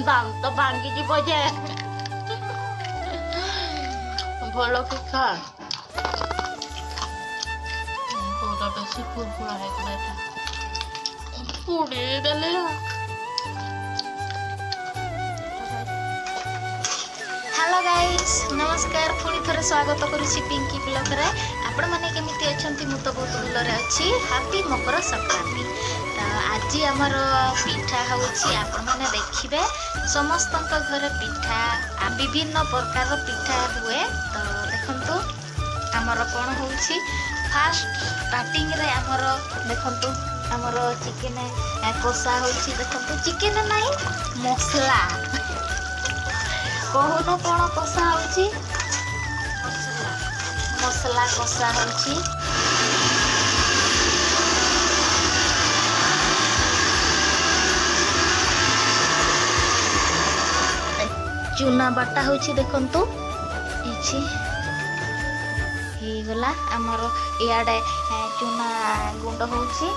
ଦାନ୍ତ ଭାଙ୍ଗିଯିବ ଯେ ଭଲ କି ଖା। ପୁରା ବେଶୀ ଫୁଲଫୁଲା ହେଇଥିଲା ଏଟା ପୁଡେଇ ଦେଲେ। हेलो गाइस नमस्कार पुणी थे स्वागत करुच्ची पिंकी ब्लॉग रे। आपण माने केमिति अछंती मु तो बहुत भलरे अछि। हैप्पी मकर संक्रांति। तो आज आमर पिठा होउछि आपण माने देखिबे समस्त घरे पिठा विभिन्न प्रकार पिठा हुए। तो देखंतु आमर कोन होउछि फास्ट स्टार्टिंग रे आमर देखंतु आमर चिकन कोसा होउछि। देखंतु चिकन नाही मसला कहून कौन कषा होची मसला कषा होची। चूना बाटा होची देखंतु इछि गला आमर इयाडे चूना गुंड होची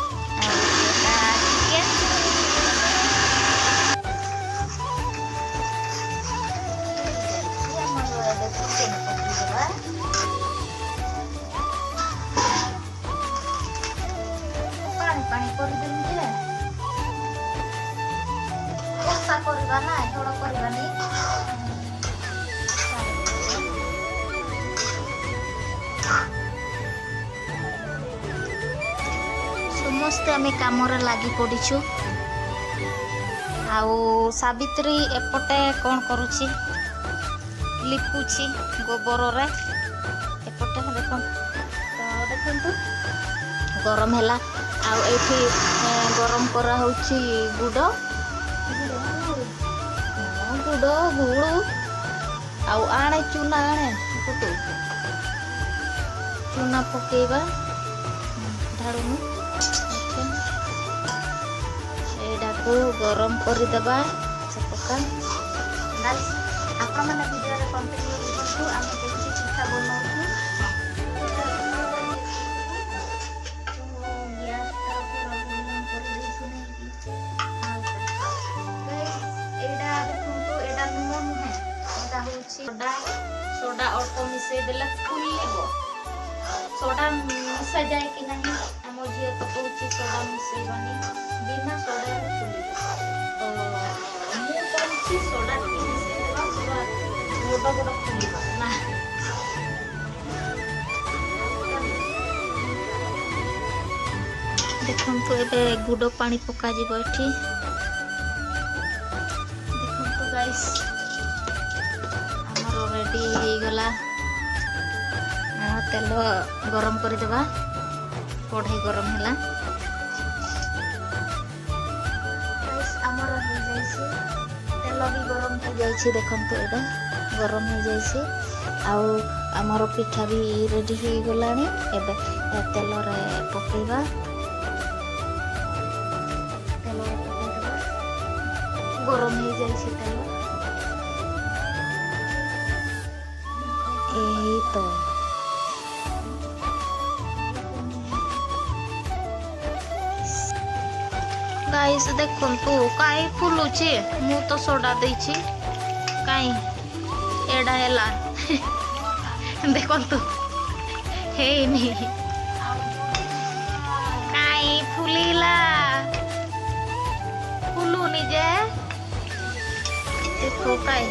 चिकन पानी करदेमि जे कषा करबा ना झोल करबा नहीं। समस्ते आम कम लगी पड़ीचु। आउ सावित्री एपटे कौन करुछि लिपुछि गोबर रे एपटे देखो। तो देखंतु गरम हैला आउ एठी गरम करा होछि गुड़ गुड़ गुड़ आउ आणे चूना आणे फुटू चूना पकेबा ढाळुनु एडा को गरम करि देबा चपका। गाइस आपण माने वीडियो रे कंटिन्यू करछु। आमे देखि पिठा बनाउछु। सोडा अल्प मिसे देला फुलिब सोडा मिसा जाए कि नहीं आम झील तो कहूँ सोडा मिसेबनी बिना सोडा फुलिब। तो मुझे कहूँ सोडा मिसेदेवा बड़ बड़ फुलिब ना। देखंतु एबे गुड़ पानी पका जिवो एठी। देखंतु गाइस रेडी हो गला। तेल गरम कर देबा कढ़ाई गरम हैला। आमर हो जाइए तेल भी गरम हो जाइए। देखंतु एटा गरम हो जाइए आउ आमर पिठा भी रेडी हो गलानी। एबे तेल रे पकेबा तेल रे पकेबा गरम हो जाइए तेल। यही तो गाइस देखंतु काई फुलुची मु तो सोडा देछि काई एडा हैला देखंतु हेनी काई फुलीला फुलुनी जे देखो काई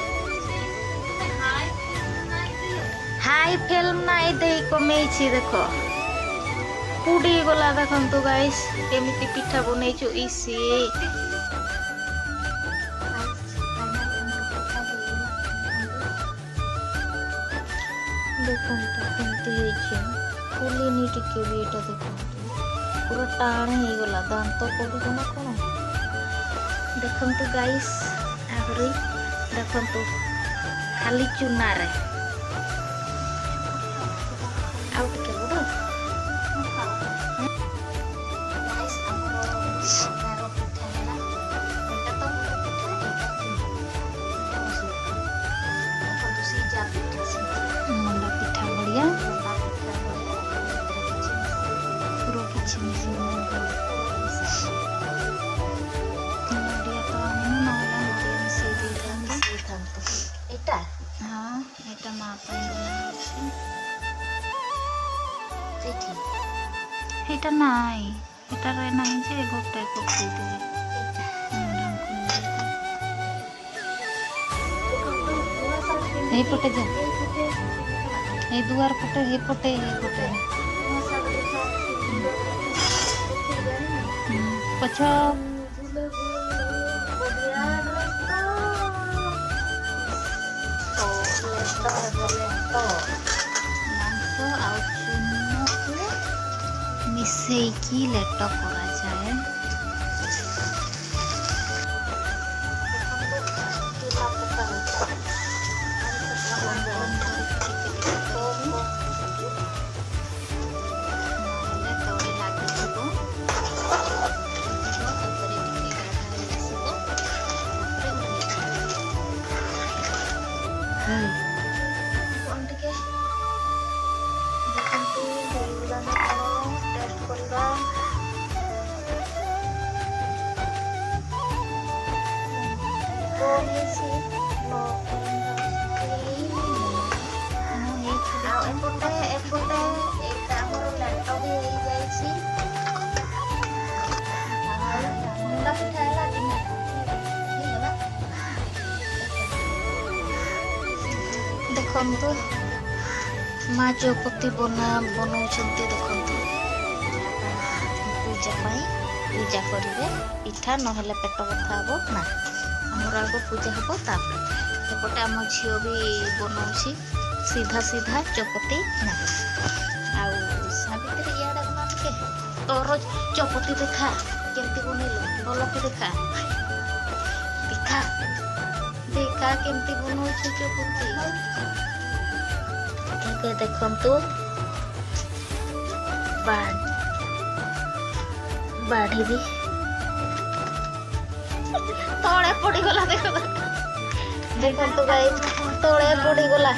हाई फिल्म नाई दे कमेछि देखो पुडी गला। देखंतु गाइस केमिति पिठा बनैछु इसी देखंतु केमिति हेछि फुलिनी टिके भी एटा देखंतु पूरा टाण हे गला दांत पडुछ ना कोन। देखंतु गाइस आहुरी देखंतु खाली चूना रे मंडा पिठा बढ़िया पूरा किसी नडिया तो आने ना मिसे दी এটা নাই, এটারে নাই যে গোটায় পকাই দেবে। এইপଟେ যা, এই দুয়ার পଟେ, এইপଟେ এইপଟେ ପଛ ମାଂସ ଆଉ ଚୂନକୁ ମିଶେଇକି ଲେଟ କରାଯାଏ। ଦେଖନ୍ତୁ ମା ଚୌପତି ବନଉଛନ୍ତି। ଦେଖନ୍ତୁ ପୂଜା ପାଇଁ, ପୂଜା କରିବେ। ପିଠା ନହେଲେ ପେଟ ବଥା ହବ ନା, ଆମର ଆଗ ପୂଜା ହବ ତାପରେ। ଏପଟେ ଆମ ଝିଅ ବି ବନଉଛି ସିଧା ସିଧା ଚୌପତି ନା। ଆଉ ସାବିତ୍ରୀ ଇଆଡ଼େ ନା ଟିକେ ତୋର ଚୌପତି ଦେଖା କେମିତି ବନେଇଲୁ, ଭଲକି ଦେଖା ଦେଖା ଦେଖା କେମିତି ବନଉଛୁ ଚୌପତି। ଏବେ ଦେଖନ୍ତୁ ବାଢ଼ିବି ତଳେ ପଡ଼ିଗଲା। ଦେଖନ୍ତୁ ଗାଈ ତଳେ ପଡ଼ିଗଲା।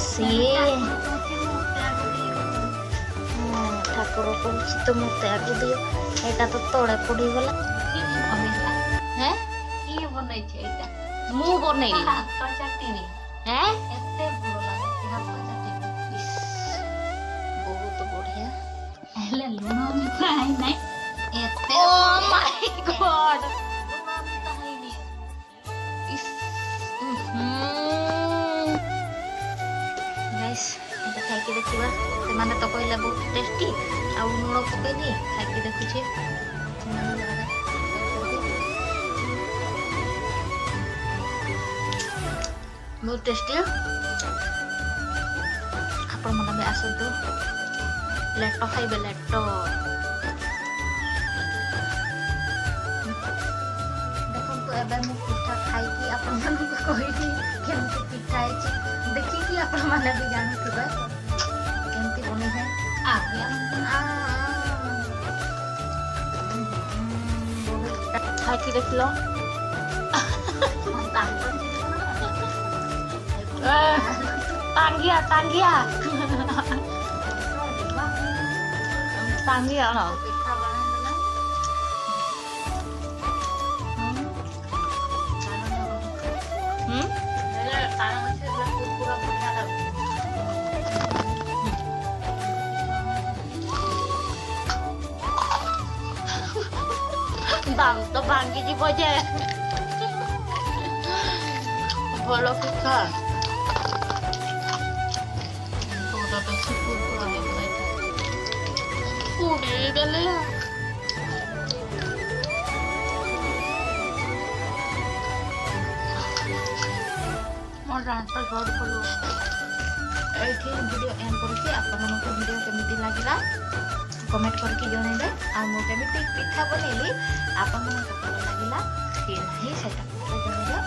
ସିଏ ଠାକୁର କହୁଛି ତ ମୋତେ ଆଗେ ଦିଅ, ଏଇଟା ତ ତଳେ ପଡ଼ିଗଲା। ହେଁ କିଏ ବନେଇଛି ଏଇଟା? ମୁଁ ବନେଇଲି। ହାତ ଚାଟିନି। ହେଁ ଏତେ ଭଲ ଲାଗୁଛି ହାତ ଚାଟିନି। ବହୁତ ବଢିଆ। ହେଲେ ଲୁଣ ମିଠା ହେଇନାହିଁ ଏତେ। ଓ ମାଇ ଗଡ୍, ଲୁଣ ମିଠା ହେଇନି। ଗାଇସ୍ ଏବେ ଖାଇକି ଦେଖିବା। ସେମାନେ ତ କହିଲେ ବହୁତ ଟେଷ୍ଟି, ଆଉ ଲୁଣ ପକେଇନି। ଖାଇକି ଦେଖୁଛି ବହୁତ ଟେଷ୍ଟି। ଆପଣମାନେ ବି ଆସନ୍ତୁ, ଲେଟ ଖାଇବେ, ଲେଟ। ଦେଖନ୍ତୁ ଏବେ ମୁଁ ପିଠା ଖାଇକି ଆପଣମାନଙ୍କୁ କହିବି କେମିତି ପିଠା ହେଇଛି। ଦେଖିକି ଆପଣମାନେ ବି ଜାଣୁଥିବେ କେମିତି ବନେଇଥାଏ। ଖାଇକି ଦେଖିଲ Tanggia no. Bang to banggi di boje. Bolo kita. Udah bersih pura mereka. Udah gale ya. Mau rantai baru perlu. ଏଇଠି ଭିଡ଼ିଓ ଏଣ୍ଡ କରୁଛି। ଆପଣମାନଙ୍କୁ ଭିଡ଼ିଓ କେମିତି ଲାଗିଲା କମେଣ୍ଟ କରିକି ଜଣେଇବେ। ଆଉ ମୁଁ କେମିତି ପିଠା ବନେଇଲି ଆପଣମାନଙ୍କୁ ଭଲ ଲାଗିଲା କି ନାହିଁ ସେଇଟା ଜଣେଇବେ।